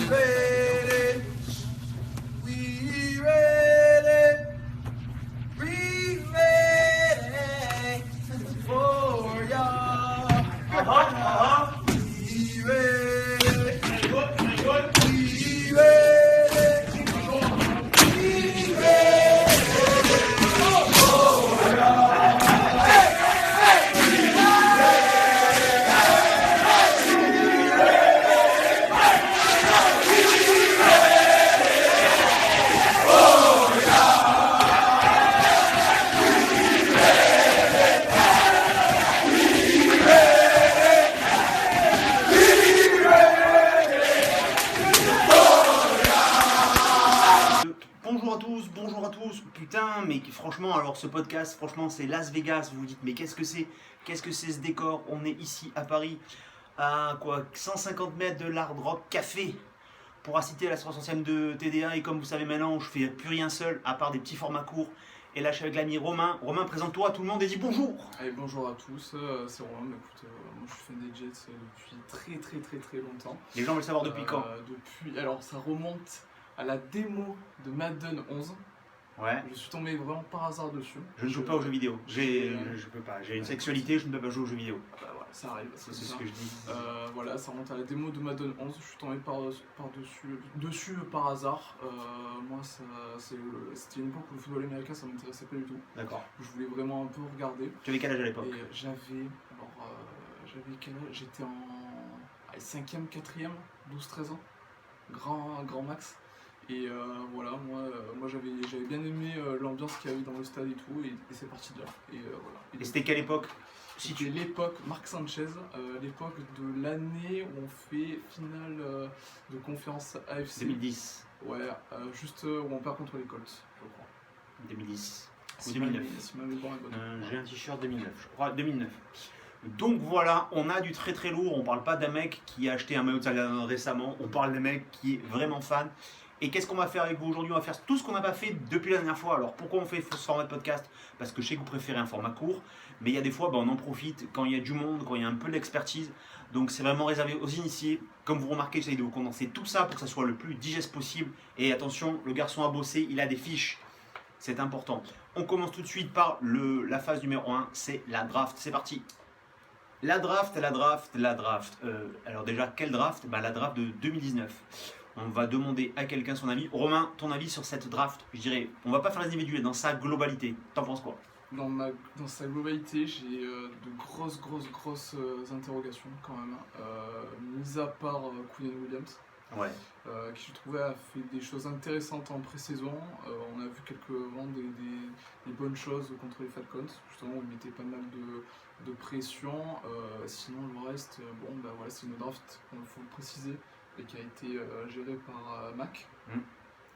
ready, we ready, we ready for y'all. We ready, we ready, we ready. Bonjour à tous, putain, mais franchement, alors ce podcast, franchement, c'est Las Vegas, vous vous dites, mais qu'est-ce que c'est ce décor? On est ici à Paris, à quoi, 150 mètres de l'Hard Rock Café, pour assister à la 60e de TDA, et comme vous savez maintenant, je fais plus rien seul, à part des petits formats courts, et là je suis avec l'ami Romain. Romain, présente-toi à tout le monde et dis bonjour. Allez, bonjour à tous, c'est Romain. Écoute, moi je suis fan des Jets depuis très longtemps. Les gens veulent savoir depuis quand? Alors ça remonte à la démo de Madden 11. Ouais. Je suis tombé vraiment par hasard dessus. Je ne joue pas aux jeux vidéo, je peux pas, j'ai une sexualité, je ne peux pas jouer aux jeux vidéo. Bah voilà, ça arrive. C'est ce que je dis. Voilà, ça remonte à la démo de Madden 11. Je suis tombé dessus par hasard. Moi, c'était une époque où le football américain ça m'intéressait pas du tout. D'accord. Je voulais vraiment un peu regarder. Tu avais quel âge à l'époque? Et j'avais quel âge? J'étais en 5ème, 4ème, 12-13 ans. Grand max. Et voilà, moi j'avais bien aimé l'ambiance qu'il y avait dans le stade et tout, et c'est parti de là. Voilà. Et c'était quelle époque? C'était l'époque Marc Sanchez, l'époque de l'année où on fait finale de conférence AFC. 2010. Ouais, juste où on perd contre les Colts, je crois. 2010 ou Si 2009. si ma mémoire est bonne. J'ai un t-shirt 2009, je crois 2009. Donc voilà, on a du très très lourd. On parle pas d'un mec qui a acheté un maillot de Sagan récemment, on parle d'un mec qui est vraiment fan. Et qu'est-ce qu'on va faire avec vous aujourd'hui? On va faire tout ce qu'on n'a pas fait depuis la dernière fois. Alors pourquoi on fait ce format de podcast? Parce que je sais que vous préférez un format court, mais il y a des fois on en profite quand il y a du monde, quand il y a un peu d'expertise. Donc c'est vraiment réservé aux initiés. Comme vous remarquez, j'essaie de vous condenser tout ça pour que ça soit le plus digeste possible. Et attention, le garçon a bossé, il a des fiches. C'est important. On commence tout de suite par la phase numéro 1, c'est la draft. C'est parti. La draft. Alors déjà, quelle draft? La draft de 2019. On va demander à quelqu'un son avis. Romain, ton avis sur cette draft? Je dirais, on va pas faire les individuels, dans sa globalité. T'en penses quoi? Dans sa globalité, j'ai de grosses interrogations quand même. Mis à part Quinn Williams, Ouais. qui je trouvais a fait des choses intéressantes en pré-saison. On a vu des bonnes choses contre les Falcons, justement où il mettait pas mal de pression. Sinon le reste, voilà, c'est une draft, il faut le préciser, et qui a été gérée par Mac.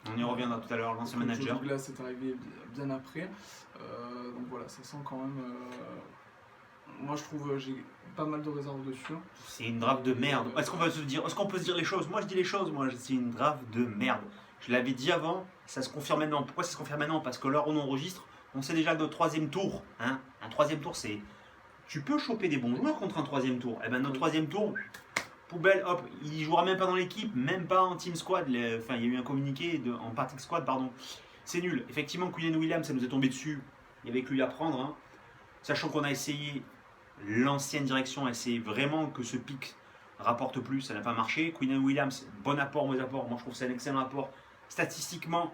On y reviendra tout à l'heure, l'ancien manager. Joe Douglas est arrivé bien après. Donc voilà, ça sent quand même... moi je trouve j'ai pas mal de réserves dessus. C'est une draft de merde. Est-ce qu'on peut se dire les choses? Moi je dis les choses, c'est une draft de merde. Je l'avais dit avant, ça se confirme maintenant. Pourquoi ça se confirme maintenant? Parce que là on enregistre, on sait déjà que notre troisième tour, hein, un troisième tour c'est... Tu peux choper des bons joueurs contre un troisième tour. Et ben notre troisième tour, poubelle, hop, il jouera même pas dans l'équipe, même pas en team squad. Il y a eu un communiqué en party squad, pardon. C'est nul. Effectivement, Quinn Williams, ça nous est tombé dessus. Il y avait que lui à prendre. Hein. Sachant qu'on a essayé, l'ancienne direction a essayé vraiment que ce pic rapporte plus. Ça n'a pas marché. Quinn Williams, bon apport, mauvais apport. Moi, je trouve que c'est un excellent apport. Statistiquement,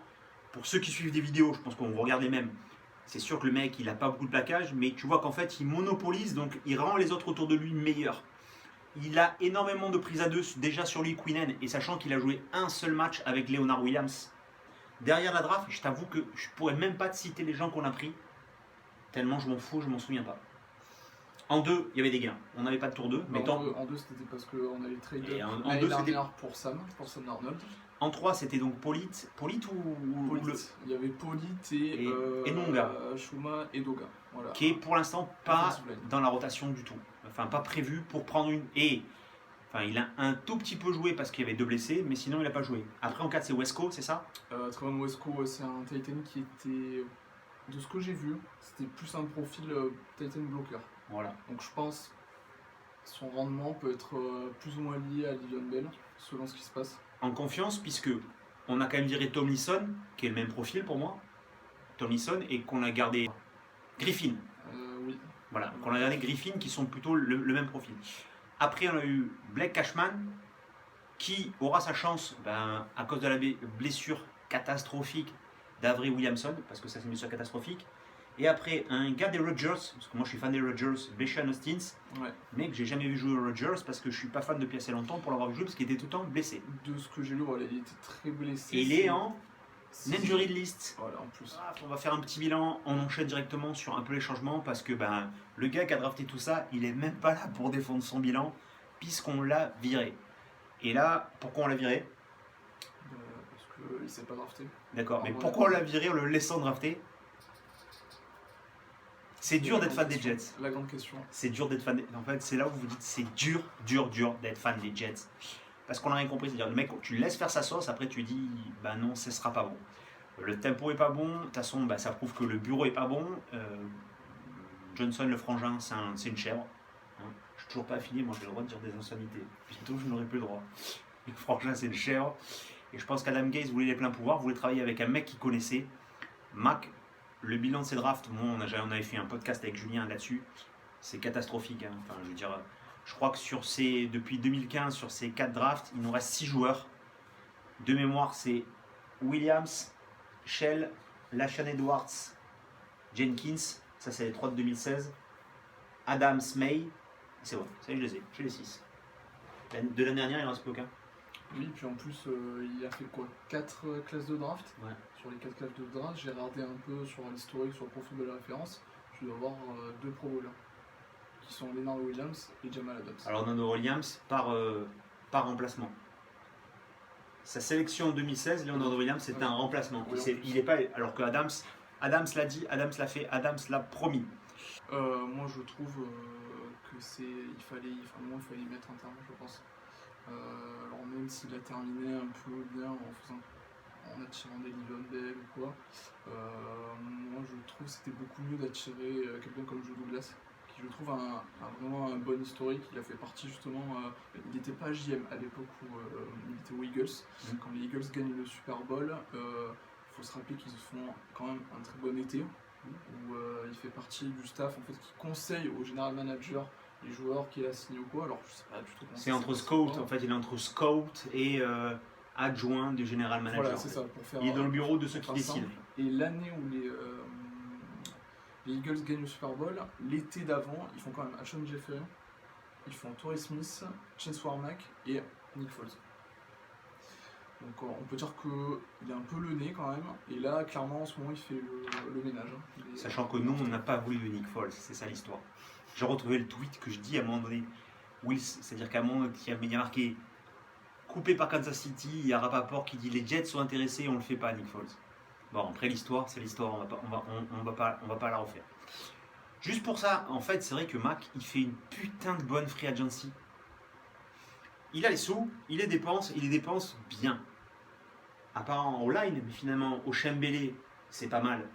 pour ceux qui suivent des vidéos, je pense qu'on vous regardez même. C'est sûr que le mec, il n'a pas beaucoup de plaquage, mais tu vois qu'en fait, il monopolise, donc il rend les autres autour de lui meilleurs. Il a énormément de prises à deux déjà sur lui, Quinnen, et sachant qu'il a joué un seul match avec Leonard Williams. Derrière la draft, je t'avoue que je pourrais même pas te citer les gens qu'on a pris, tellement je m'en fous, je m'en souviens pas. En 2, il y avait des gains. On n'avait pas de tour 2. Mais en 2, c'était parce qu'on avait tradé en 2, c'était pour Sam Darnold. En 3, c'était donc Polite ou Il y avait Polite et Nonga. Shuma et Doga. Voilà. Qui est pour l'instant pas dans la rotation du tout. Enfin, pas prévu pour prendre une. Enfin, il a un tout petit peu joué parce qu'il y avait 2 blessés, mais sinon il n'a pas joué. Après, en 4, c'est Wesco, c'est ça? Trevon Wesco, c'est un Titan qui était, de ce que j'ai vu, c'était plus un profil Titan bloqueur. Voilà. Donc je pense son rendement peut être plus ou moins lié à Livion Bell, selon ce qui se passe. en confiance puisque on a quand même viré Tomlinson, qui est le même profil pour moi, Tomlinson, et qu'on a gardé Griffin. Oui. Voilà, qu'on a gardé Griffin qui sont plutôt le même profil. Après, on a eu Blake Cashman qui aura sa chance à cause de la blessure catastrophique d'Avery Williamson, parce que ça c'est une blessure catastrophique. Et après, un gars des Rodgers, parce que moi je suis fan des Rodgers, Beshan Austins, Ouais. mais que j'ai jamais vu jouer aux Rodgers parce que je suis pas fan depuis assez longtemps pour l'avoir vu jouer parce qu'il était tout le temps blessé. De ce que j'ai lu, voilà, il était très blessé. Et il est en C'est- injury list. Voilà, en plus. On va faire un petit bilan, on enchaîne directement sur un peu les changements parce que le gars qui a drafté tout ça, il est même pas là pour défendre son bilan puisqu'on l'a viré. Et là, pourquoi on l'a viré? Parce qu'il s'est pas drafté. D'accord, mais Ah ouais. pourquoi on l'a viré en le laissant drafter? C'est dur d'être fan des Jets. La grande question. C'est dur d'être fan. En fait, c'est là où vous vous dites c'est dur d'être fan des Jets. Parce qu'on a rien compris. C'est-à-dire, le mec, tu le laisses faire sa sauce, après tu dis, non, ce sera pas bon. Le tempo est pas bon. De toute façon, ça prouve que le bureau est pas bon. Johnson, le frangin, c'est une chèvre. Hein. Je suis toujours pas affilié, moi j'ai le droit de dire des insanités. Bientôt, je n'aurai plus le droit. Le frangin, c'est une chèvre. Et je pense qu'Adam Gaze voulait les pleins pouvoirs, voulait travailler avec un mec qu'il connaissait. Mac, le bilan de ses drafts, on avait fait un podcast avec Julien là-dessus, c'est catastrophique. Hein. Enfin, je veux dire, je crois que depuis 2015, sur ces 4 drafts, il nous reste 6 joueurs. De mémoire, c'est Williams, Shell, Lashan Edwards, Jenkins, ça c'est les 3 de 2016, Adams, May, c'est bon, ça y est, je les ai, j'ai les 6. De l'année dernière, il ne reste plus aucun. Oui, puis en plus, il a fait quoi 4 classes de draft. Ouais. Sur les 4 classes de draft, j'ai regardé un peu sur l'historique, sur le profil de la référence. Je dois avoir 2 Pro Bowlers qui sont Leonard Williams et Jamal Adams. Alors Nando Williams par remplacement. Sa sélection en 2016, Leonard Williams, c'était un remplacement. Oui, Il est pas, alors que Adams l'a dit, Adams l'a fait, Adams l'a promis. Moi, je trouve que il fallait y mettre un terme, je pense. Alors même s'il a terminé un peu bien en attirant des Livon Bell ou quoi, moi je trouve que c'était beaucoup mieux d'attirer quelqu'un comme Joe Douglas, qui je trouve a vraiment un bon historique. Il a fait partie justement, il n'était pas JM à l'époque où il était aux Eagles. Quand les Eagles gagnent le Super Bowl, il faut se rappeler qu'ils font quand même un très bon été, où il fait partie du staff en fait, qui conseille au general manager les joueurs qu'il a signés ou quoi. Alors je sais pas du tout comment C'est ça entre se passe, scout, quoi. en fait, il est entre scout et adjoint du général manager. Voilà, en c'est fait. ça, pour faire. Il est dans le bureau de ceux qui faire décident. simple. Et l'année où les Eagles gagnent le Super Bowl, l'été d'avant, ils font quand même Alshon Jeffrey, ils font Torrey Smith, Chase Warmack et Nick Foles. Donc on peut dire qu'il a un peu le nez quand même, et là clairement en ce moment il fait le ménage. Hein. Sachant que nous, on n'a pas voulu de Nick Foles, c'est ça l'histoire. J'ai retrouvé le tweet que je dis à un moment donné. Wills, c'est-à-dire qu'à un moment, il y a marqué coupé par Kansas City, il y a Rappaport qui dit les Jets sont intéressés, on le fait pas, Nick Foles. Bon, après l'histoire, c'est l'histoire, on va pas la refaire. Juste pour ça, en fait, c'est vrai que Mac, il fait une putain de bonne free agency. Il a les sous, il les dépense bien. À part en O-line, mais finalement, au Chambélé, c'est pas mal.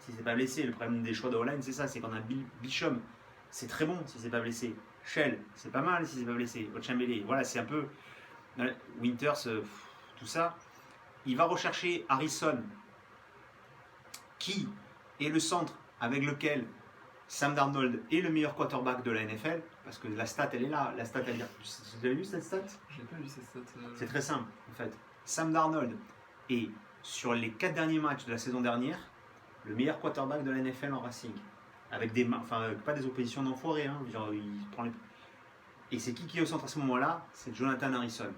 Si c'est pas blessé, le problème des choix de O-line, c'est ça, c'est qu'on a Bichom, c'est très bon si c'est pas blessé. Shell, c'est pas mal si c'est pas blessé. Au Chambélé, voilà, c'est un peu. Winters, tout ça. Il va rechercher Harrison, qui est le centre avec lequel Sam Darnold est le meilleur quarterback de la NFL, parce que la stat, elle est là. La stat, elle est... Vous avez vu cette stat? J'ai pas vu cette stat. C'est très simple, en fait. Sam Darnold est, sur les 4 derniers matchs de la saison dernière, le meilleur quarterback de la NFL en racing. Avec des... Enfin, pas des oppositions d'enfoirés, hein. Genre, il prend les... Et c'est qui est au centre à ce moment-là? C'est Jonathan Harrison.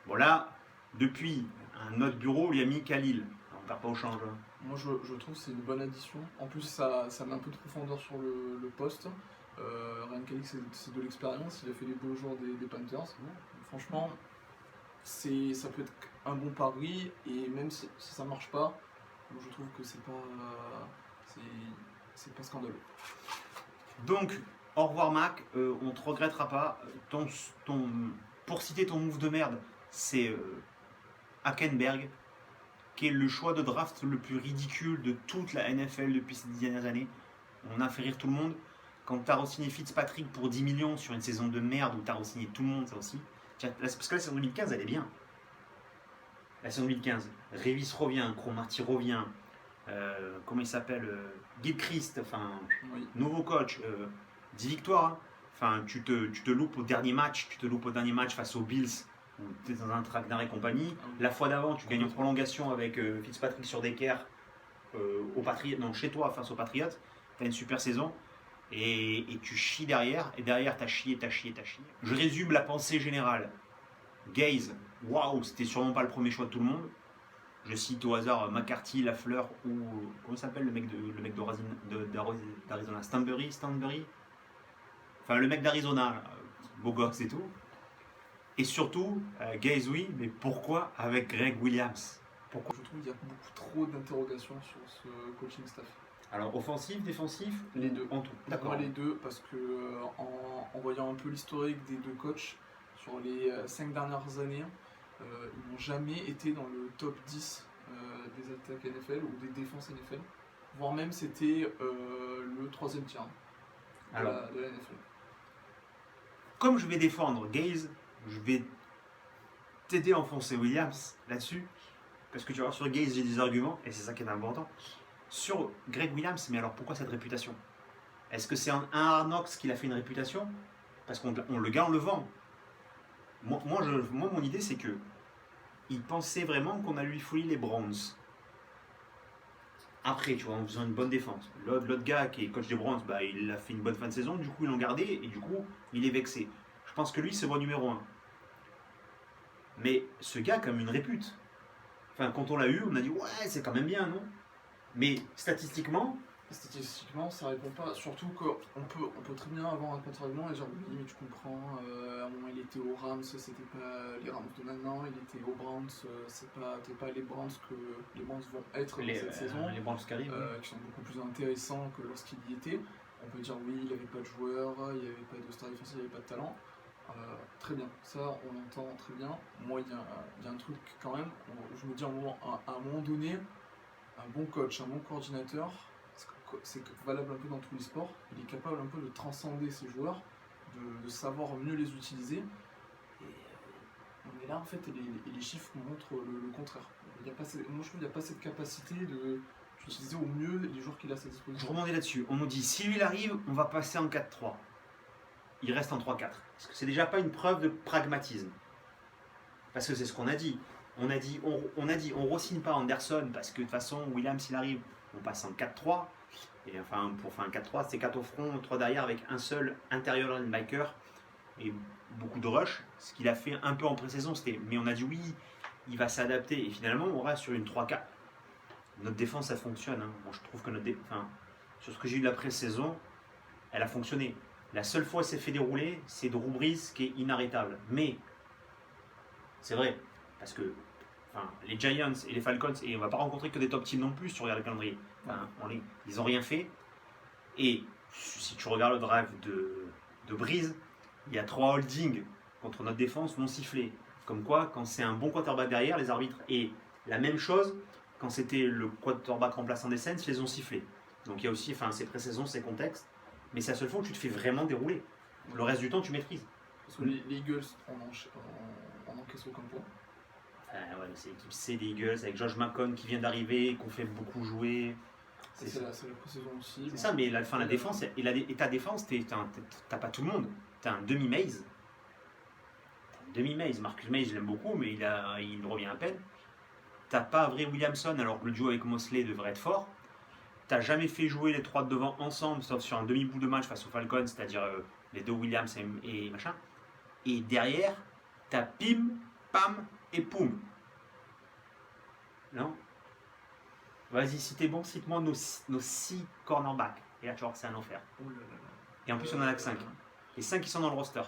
Bon là, depuis un autre bureau, il y a mis Khalil. On ne perd pas au change. Hein. Moi je trouve que c'est une bonne addition. En plus ça met un peu de profondeur sur le poste. Ryan Kelly c'est de l'expérience, il a fait les beaux jours des Panthers. Franchement, ça peut être un bon pari, et même si ça marche pas, je trouve que c'est pas scandaleux. Donc, au revoir Mac, on ne te regrettera pas. Pour citer ton move de merde, c'est Hackenberg, qui est le choix de draft le plus ridicule de toute la NFL depuis ces 10 dernières années. On a fait rire tout le monde. Quand tu as re-signé Fitzpatrick pour 10 millions sur une saison de merde où tu as re-signé tout le monde, ça aussi. Parce que la saison 2015, elle est bien. la saison 2015. Revis revient, Cromarty revient, comment il s'appelle, Gilchrist, enfin, Oui. nouveau coach, 10 victoires. Hein. Enfin, tu te loupes au dernier match, face aux Bills, où tu es dans un track d'arrêt et compagnie. Ah oui. La fois d'avant, tu gagnes en prolongation avec Fitzpatrick sur des chez toi face aux Patriots. Tu as une super saison. Et tu chies derrière, et derrière t'as chié. Je résume la pensée générale. Gaze, waouh, c'était sûrement pas le premier choix de tout le monde. Je cite au hasard McCarthy, Lafleur ou comment s'appelle le mec d'Arizona, Stanbury. Enfin le mec d'Arizona, beau gosse et tout. Et surtout, Gaze oui, mais pourquoi avec Greg Williams? Je trouve qu'il y a beaucoup trop d'interrogations sur ce coaching staff. Alors offensif, défensif, Les deux. en tout. Moi, les deux, parce que en voyant un peu l'historique des deux coachs sur les 5 dernières années, ils n'ont jamais été dans le top 10 des attaques NFL ou des défenses NFL, voire même c'était le 3e tiers de la NFL. Comme je vais défendre Gaze, je vais t'aider à enfoncer Williams là-dessus. Parce que tu vois, sur Gaze, j'ai des arguments, et c'est ça qui est important. Sur Greg Williams, mais alors pourquoi cette réputation? Est-ce que c'est un Hard Knocks qui a fait une réputation? Parce qu'on le gars, on le vend. Moi, mon idée, c'est que il pensait vraiment qu'on allait lui fouiller les Browns. Après, tu vois, en faisant une bonne défense. L'autre gars qui est coach des Browns, bah, il a fait une bonne fin de saison, du coup, ils l'ont gardé, et du coup, il est vexé. Je pense que lui, c'est bon numéro 1. Mais ce gars a quand même une répute. Enfin, quand on l'a eu, on a dit, ouais, c'est quand même bien, non? Mais statistiquement, ça répond pas. Surtout qu'on peut très bien avoir un contre-argument et dire oui, mais tu comprends, à un moment il était aux Rams, c'était pas les Rams de maintenant, il était aux Browns, t'es pas les Browns que les Browns vont être cette saison, les Browns qui arrivent, qui sont beaucoup plus intéressants que lorsqu'il y était. On peut dire oui, il n'y avait pas de joueurs, il n'y avait pas de star défensif, il n'y avait pas de talent. Très bien, ça on entend très bien. Moi, il y a un truc quand même, je me dis à un moment donné, un bon coach, un bon coordinateur, c'est valable un peu dans tous les sports, il est capable un peu de transcender ses joueurs, de savoir mieux les utiliser. Et on est là en fait, et les chiffres montrent le contraire. Moi je trouve qu'il n'y a pas cette capacité d'utiliser au mieux les joueurs qu'il a à sa Je disposition. rebondis là-dessus. On nous dit, si lui il arrive, on va passer en 4-3. Il reste en 3-4. Est-ce que c'est déjà pas une preuve de pragmatisme? Parce que c'est ce qu'on a dit. On a dit, on re-signe pas Anderson parce que de toute façon, Williams il arrive, on passe en 4-3. Et enfin, pour faire un 4-3, c'est 4 au front, 3 derrière avec un seul intérieur linebacker et beaucoup de rush. Ce qu'il a fait un peu en pré-saison, mais on a dit oui, il va s'adapter. Et finalement, on reste sur une 3-4. Notre défense, ça fonctionne. Hein. Moi, je trouve que sur ce que j'ai eu de la pré-saison, elle a fonctionné. La seule fois où elle s'est fait dérouler, c'est Drew Brees qui est inarrêtable. Mais, c'est vrai, parce que les Giants et les Falcons, et on va pas rencontrer que des top teams non plus si tu regardes le calendrier. Ils n'ont rien fait. Et si tu regardes le drive de Brees, il y a 3 holdings contre notre défense non sifflés. Comme quoi, quand c'est un bon quarterback derrière, les arbitres. Et la même chose, quand c'était le quarterback remplaçant des Saints, ils les ont sifflés. Donc il y a aussi ces pré-saisons, ces contextes. Mais c'est la seule fois où tu te fais vraiment dérouler. Le reste du temps, tu maîtrises. Parce que les Eagles en encaissent aucun point. C'est l'équipe C des Eagles avec Josh McCown qui vient d'arriver, qu'on fait beaucoup jouer. C'est la pré-saison aussi. C'est ça, mais la défense, et ta défense, t'as pas tout le monde. T'as un demi-Maze. Marcus Maze, je l'aime beaucoup, mais il revient à peine. T'as pas Avery Williamson, alors que le duo avec Mosley devrait être fort. T'as jamais fait jouer les 3 de devant ensemble, sauf sur un demi-bout de match face aux Falcons, c'est-à-dire les 2 Williams et machin. Et derrière, t'as Pim, Pam et Poum. Non? Vas-y, si t'es bon, cite-moi nos 6 cornerbacks. Et là, tu vois, c'est un enfer. Oh là là là. Et en plus, on en a que 5. Les 5 qui sont dans le roster.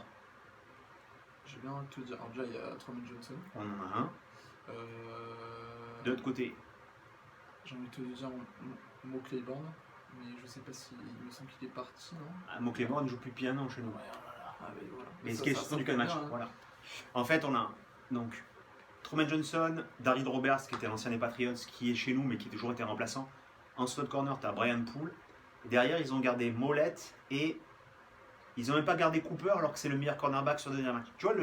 J'ai bien envie de te dire. Alors, déjà, il y a Truman Johnson. On en a un. De l'autre côté. J'ai envie de te dire Mo Claiborne, mais je sais pas s'il me semble qu'il est parti, non? Mo Claiborne ne joue plus depuis 1 an chez nous. Ouais, oh là là. Ah, mais voilà. Mais ce qui est suspendu du match. Hein. Voilà. En fait, on a donc Truman Johnson, Daryl Roberts, qui était l'ancien des Patriots, qui est chez nous, mais qui a toujours été remplaçant. En slot corner, tu as Brian Poole. Et derrière, ils ont gardé Mollett et ils n'ont même pas gardé Cooper alors que c'est le meilleur cornerback sur le dernier match. Tu vois,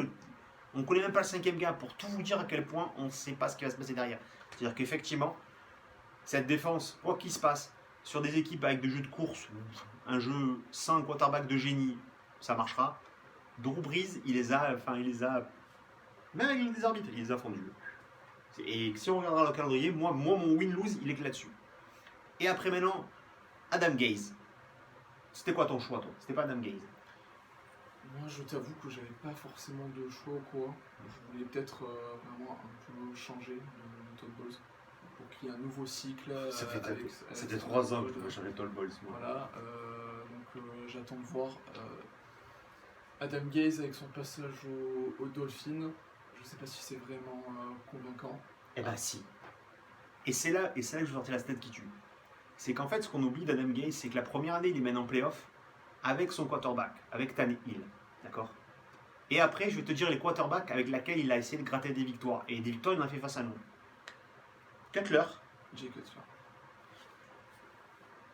On ne connaît même pas le cinquième gars pour tout vous dire à quel point on ne sait pas ce qui va se passer derrière. C'est-à-dire qu'effectivement, cette défense, quoi qu'il se passe, sur des équipes avec des jeux de course, un jeu sans quarterback de génie, ça marchera. Drew Brees, même avec les arbitres, il les a fondus. Et si on regardera le calendrier, moi mon win-lose, il est que là-dessus. Et après maintenant, Adam Gaze. C'était quoi ton choix, toi? C'était pas Adam Gaze. Moi, je t'avoue que j'avais pas forcément de choix ou quoi. Je voulais peut-être vraiment un peu changer de Todd Bowles pour créer un nouveau cycle. C'était 3 ans que je devais changer Todd Bowles. Voilà, donc j'attends de voir Adam Gaze avec son passage au Dolphin. Je sais pas si c'est vraiment convaincant. Eh ben si. Et c'est là que je vais sortir la stat qui tue. C'est qu'en fait, ce qu'on oublie d'Adam Gaze, c'est que la première année, il est mène en playoff avec son quarterback, avec Tannehill. D'accord. Et après, je vais te dire les quarterbacks avec lesquels il a essayé de gratter des victoires. Et des victoires, il en a fait face à nous. Cutler, Jay Cutler.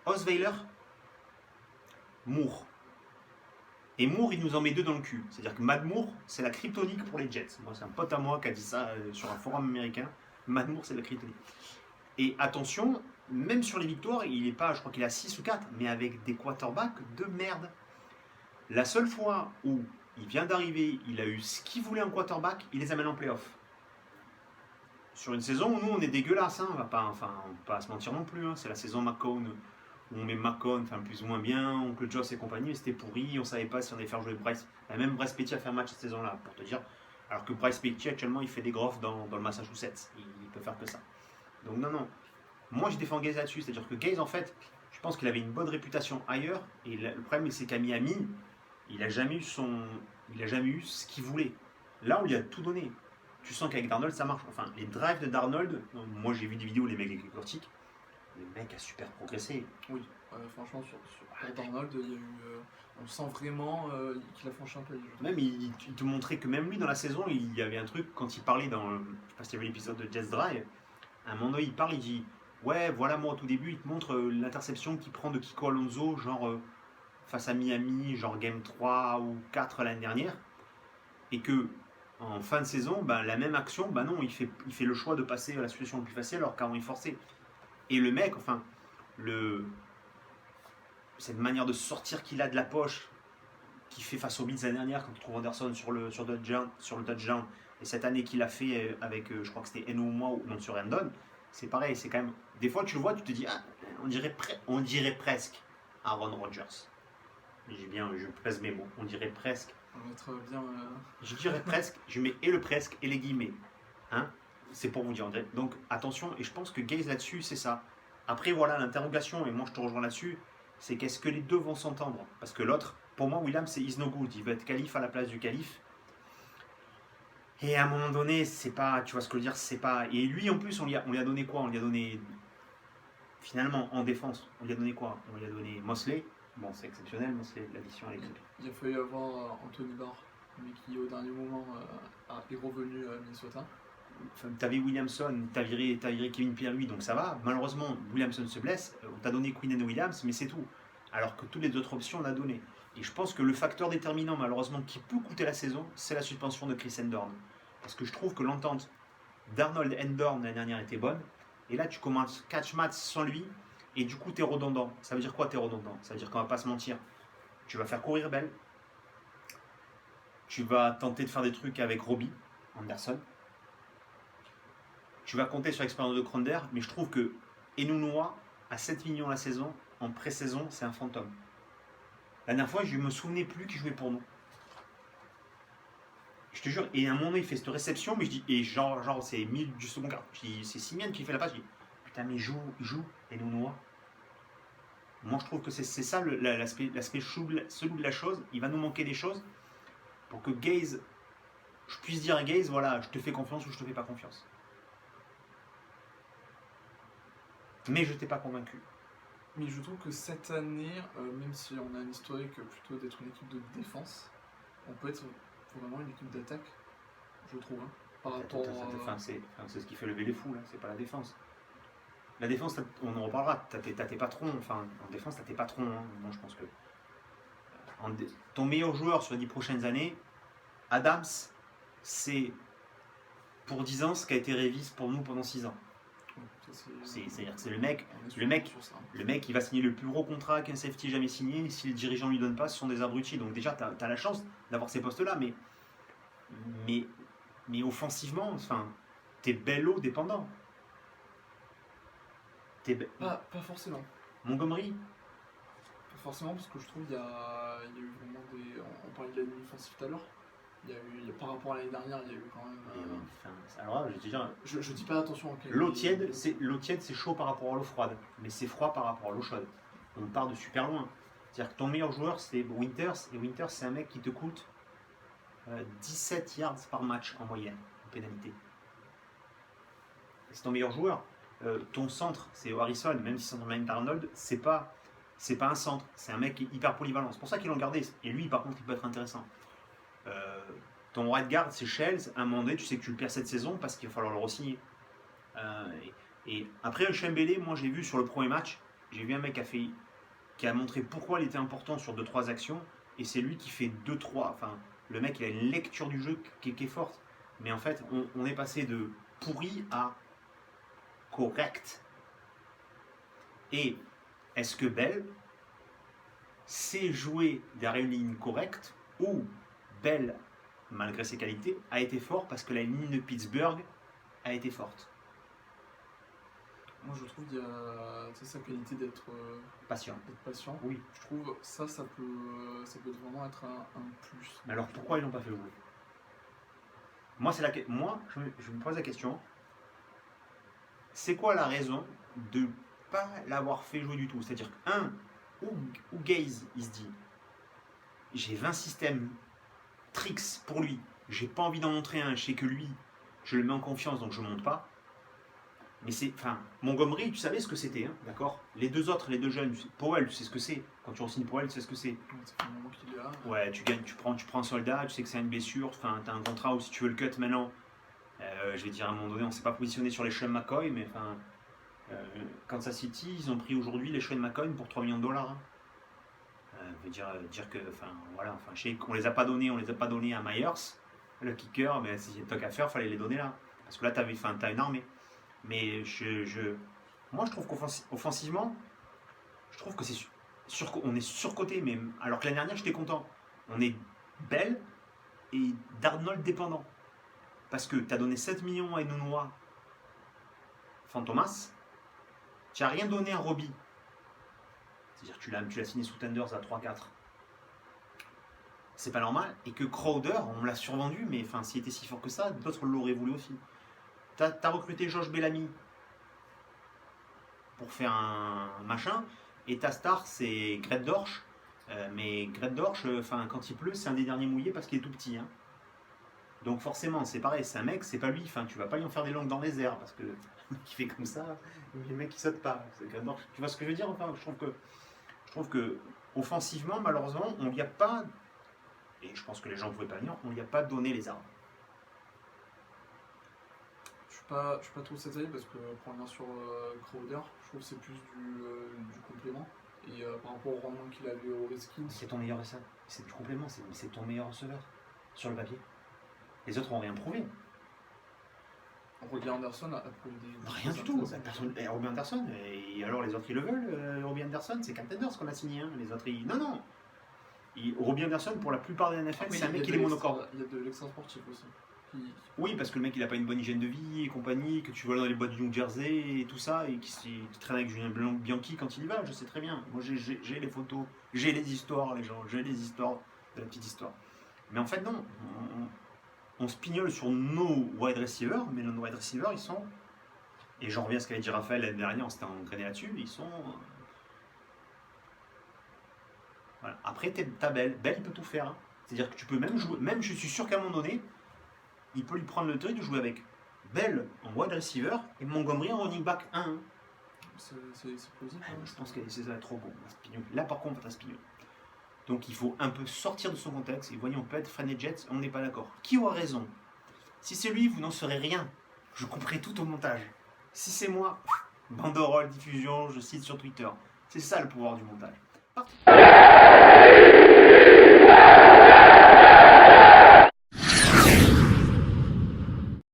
Osweiler, Moore. Et Moore, il nous en met 2 dans le cul. C'est-à-dire que Matt Moore, c'est la kryptonique pour les Jets. Moi, c'est un pote à moi qui a dit ça sur un forum américain. Matt Moore, c'est la kryptonique. Et attention, même sur les victoires, il est pas, je crois qu'il a 6 ou 4, mais avec des quarterbacks de merde. La seule fois où il vient d'arriver, il a eu ce qu'il voulait en quarterback, il les amène en playoff. Sur une saison où nous, on est dégueulasse, hein, on va pas se mentir non plus. Hein. C'est la saison McCone, où on met McCone, plus ou moins bien, Oncle Joss et compagnie, mais c'était pourri, on savait pas si on allait faire jouer Bryce. Même Bryce Petty a fait un match cette saison-là, pour te dire. Alors que Bryce Petty, actuellement, il fait des groffes dans le Massachusetts. Il peut faire que ça. Donc non. Moi, je défends Gaze là-dessus. C'est-à-dire que Gaze, en fait, je pense qu'il avait une bonne réputation ailleurs. Et le problème, c'est qu'à Miami, il a jamais eu ce qu'il voulait. Là, on lui a tout donné. Tu sens qu'avec Darnold, ça marche. Enfin, les drives de Darnold, moi, j'ai vu des vidéos où les mecs les cortiques. Le mec a super progressé. Oui, franchement, sur Darnold, il y a eu, on sent vraiment qu'il a franchi un palier. Même, il te montrait que même lui, dans la saison, il y avait un truc, quand il parlait dans, je sais pas si tu as vu l'épisode de Jets Drive, à un moment donné, il parle, il dit ouais, voilà, moi, au tout début, il te montre l'interception qu'il prend de Kiko Alonso, genre face à Miami, genre game 3 ou 4 l'année dernière, et que en fin de saison, la même action, non, il fait le choix de passer à la situation la plus facile alors qu'avant il forçait. Et le mec, cette manière de sortir qu'il a de la poche, qu'il fait face aux Bills l'année dernière quand il trouve Anderson sur le touchdown, et cette année qu'il a fait avec, je crois que c'était Enouma ou non sur Randon, c'est pareil, c'est quand même. Des fois, tu le vois, tu te dis, on dirait presque Aaron Rodgers. Je pèse mes mots, on dirait presque. On va être bien. Je dirais presque, je mets et le presque et les guillemets. Hein, c'est pour vous dire. Donc attention, et je pense que Gaze là-dessus, c'est ça. Après, voilà, l'interrogation, et moi je te rejoins là-dessus, c'est qu'est-ce que les deux vont s'entendre? Parce que l'autre, pour moi, Williams, c'est is no good. Il veut être calife à la place du calife. Et à un moment donné, c'est pas, tu vois ce que je veux dire, c'est pas. Et lui, en plus, on lui a donné quoi? On lui a donné, finalement, en défense, on lui a donné quoi? On lui a donné Mosley. Bon, c'est exceptionnel, Mosley, l'addition à l'équipe. Il a fallu avoir Anthony Barr, mais qui au dernier moment est revenu à Minnesota. T'avais Williamson, t'as viré Kevin Pierre-Louis, donc ça va. Malheureusement, Williamson se blesse. On t'a donné Quinnen Williams, mais c'est tout. Alors que toutes les autres options, on a donné. Et je pense que le facteur déterminant, malheureusement, qui peut coûter la saison, c'est la suspension de Chris Endorn. Parce que je trouve que l'entente d'Arnold-Endorn l'année dernière était bonne. Et là, tu commences 4 matchs sans lui. Et du coup, t'es redondant. Ça veut dire quoi, t'es redondant? Ça veut dire qu'on va pas se mentir. Tu vas faire courir Bell. Tu vas tenter de faire des trucs avec Robbie Anderson. Tu vas compter sur l'expérience de Cronder, mais je trouve que Enunwa, à 7 millions la saison, en pré-saison, c'est un fantôme. La dernière fois, je me souvenais plus qu'il jouait pour nous. Je te jure, et à un moment, il fait cette réception, mais je dis, et genre c'est 1000 du second quart. C'est Simian qui fait la passe. Je dis, putain, mais joue Enunwa. Moi, je trouve que c'est ça l'aspect chelou de la chose. Il va nous manquer des choses pour que Gaze, je puisse dire à Gaze, voilà, je te fais confiance ou je te fais pas confiance. Mais je t'ai pas convaincu. Mais je trouve que cette année, même si on a un historique plutôt d'être une équipe de défense, on peut être vraiment une équipe d'attaque, je trouve. Hein, par rapport c'est ce qui fait lever les fous, là. C'est pas la défense. La défense, on en reparlera. T'as tes patrons. Enfin, en défense, t'as tes patrons. Hein. Moi, je pense que ton meilleur joueur sur les 10 prochaines années, Adams, c'est pour 10 ans ce qu'a été Révis pour nous pendant 6 ans. C'est-à-dire que c'est le mec, on est le mec, sur ça. le mec il va signer le plus gros contrat qu'un safety ait jamais signé. Si le dirigeant lui donne pas, ce sont des abrutis. Donc déjà, tu as la chance d'avoir ces postes-là, mais offensivement, enfin, t'es bello dépendant. Pas forcément. Montgomery, Pas forcément, parce que je trouve qu'il y a eu vraiment des. On parlait de la ligne offensive tout à l'heure. Par rapport à l'année dernière, il y a eu quand même. alors là, je vais te dire, Je dis pas attention à l'eau tiède, c'est chaud par rapport à l'eau froide, mais c'est froid par rapport à l'eau chaude. On part de super loin. C'est-à-dire que ton meilleur joueur, c'est Winters, et Winters, c'est un mec qui te coûte 17 yards par match en moyenne, en pénalité. C'est ton meilleur joueur. Ton centre, c'est Harrison, même si c'est Mike Arnold, c'est pas un centre, c'est un mec qui est hyper polyvalent. C'est pour ça qu'ils l'ont gardé. Et lui, par contre, il peut être intéressant. Ton right guard, c'est Shells. À un moment donné, tu sais que tu le perds cette saison parce qu'il va falloir le re-signer. Et après, Chembele, moi j'ai vu sur le premier match, j'ai vu un mec qui a montré pourquoi il était important sur 2-3 actions. Et c'est lui qui fait 2-3. Enfin, le mec, il a une lecture du jeu qui est forte. Mais en fait, on est passé de pourri à correct. Et est-ce que Bell sait jouer derrière une ligne correcte, ou Bell, malgré ses qualités, a été fort parce que la ligne de Pittsburgh a été forte? Moi, je trouve qu'il y a sa qualité d'être Patient. patient. Oui. Je trouve ça peut vraiment être un plus. Mais alors pourquoi ils l'ont pas fait jouer? Moi, je me pose la question. C'est quoi la raison de ne pas l'avoir fait jouer du tout? C'est-à-dire où Gaze, il se dit, j'ai 20 systèmes tricks pour lui, j'ai pas envie d'en montrer un, je sais que lui, je le mets en confiance, donc je monte pas. Mais Montgomery, tu savais ce que c'était, hein, d'accord? Les deux jeunes, Powell, tu sais ce que c'est. Quand tu re-signes Powell, tu sais ce que c'est. Ça fait un moment qu'il est là. Ouais, tu gagnes, tu prends un soldat, tu sais que c'est une blessure, enfin, t'as un contrat où si tu veux le cut maintenant, je vais dire à un moment donné, on s'est pas positionné sur les Sean McCoy, mais enfin, Kansas City, ils ont pris aujourd'hui les Sean McCoy pour $3 millions. Hein. Je veux dire que, enfin, voilà, enfin, je sais qu'on les a pas donnés à Myers, le kicker, mais si c'est un à faire, fallait les donner là, parce que là, t'as une armée. Mais moi, je trouve qu'offensivement, je trouve que on est surcoté, mais alors que l'année dernière, j'étais content. On est Bell et Darnold dépendant. Parce que tu as donné 7 millions à Enunwa Fantomas, tu n'as rien donné à Robbie. C'est-à-dire que tu l'as signé sous Tenders à 3-4. C'est pas normal. Et que Crowder, on l'a survendu, mais enfin, s'il était si fort que ça, d'autres l'auraient voulu aussi. T'as recruté Josh Bellamy pour faire un machin, et ta star c'est Greg Dortch, mais Greg Dortch, quand il pleut, c'est un des derniers mouillés parce qu'il est tout petit. Hein. Donc forcément, c'est pareil, c'est un mec, c'est pas lui, tu vas pas lui en faire des langues dans les airs, parce que le mec qui fait comme ça, les mecs qui sautent pas. C'est Greg Dortch. Tu vois ce que je veux dire? Enfin, je trouve que offensivement, malheureusement, on lui a pas, et je pense que les gens pouvaient pas venir, on lui a pas donné les armes. Je suis pas trop cette année parce que pour revenir sur Crowder, je trouve que c'est plus du complément. Et par rapport au rendement qu'il avait au Redskins. C'est ton meilleur receveur. C'est du complément, c'est ton meilleur receveur sur le papier. Les autres n'ont rien prouvé. Robbie Anderson a prouvé des. Rien du tout. Robbie Anderson, et alors les autres ils le veulent. Robbie Anderson, c'est Contenders qu'on a signé. Hein. Les autres ils. Non. Robbie Anderson, pour la plupart des NFL, c'est un mec qui est monocorde. Il y a de l'extra sportif aussi. Oui, parce que le mec il a pas une bonne hygiène de vie et compagnie, que tu vois dans les boîtes du New Jersey et tout ça, et qui traîne avec Julien Bianchi quand il y va, je sais très bien. Moi j'ai les photos, j'ai les histoires, les gens, j'ai les histoires de la petite histoire. Mais en fait, non, on se pignole sur nos wide receivers, mais nos wide receivers ils sont. Et j'en reviens à ce qu'avait dit Raphaël l'année dernière, on s'était engrainé là-dessus, ils sont. Voilà. Après, t'as Bell il peut tout faire. Hein. C'est-à-dire que tu peux même jouer, même je suis sûr qu'à un moment donné, il peut lui prendre le truc de jouer avec Bell en wide receiver et Montgomery en running back 1. C'est plausible. Je pense que c'est ça trop bon. Là par contre, t'as Spignon. Donc il faut un peu sortir de son contexte et voyons, on peut être fan des Jets, on n'est pas d'accord. Qui aura raison? Si c'est lui, vous n'en saurez rien. Je couperai tout au montage. Si c'est moi, banderole, diffusion, je cite sur Twitter. C'est ça le pouvoir du montage. Parti.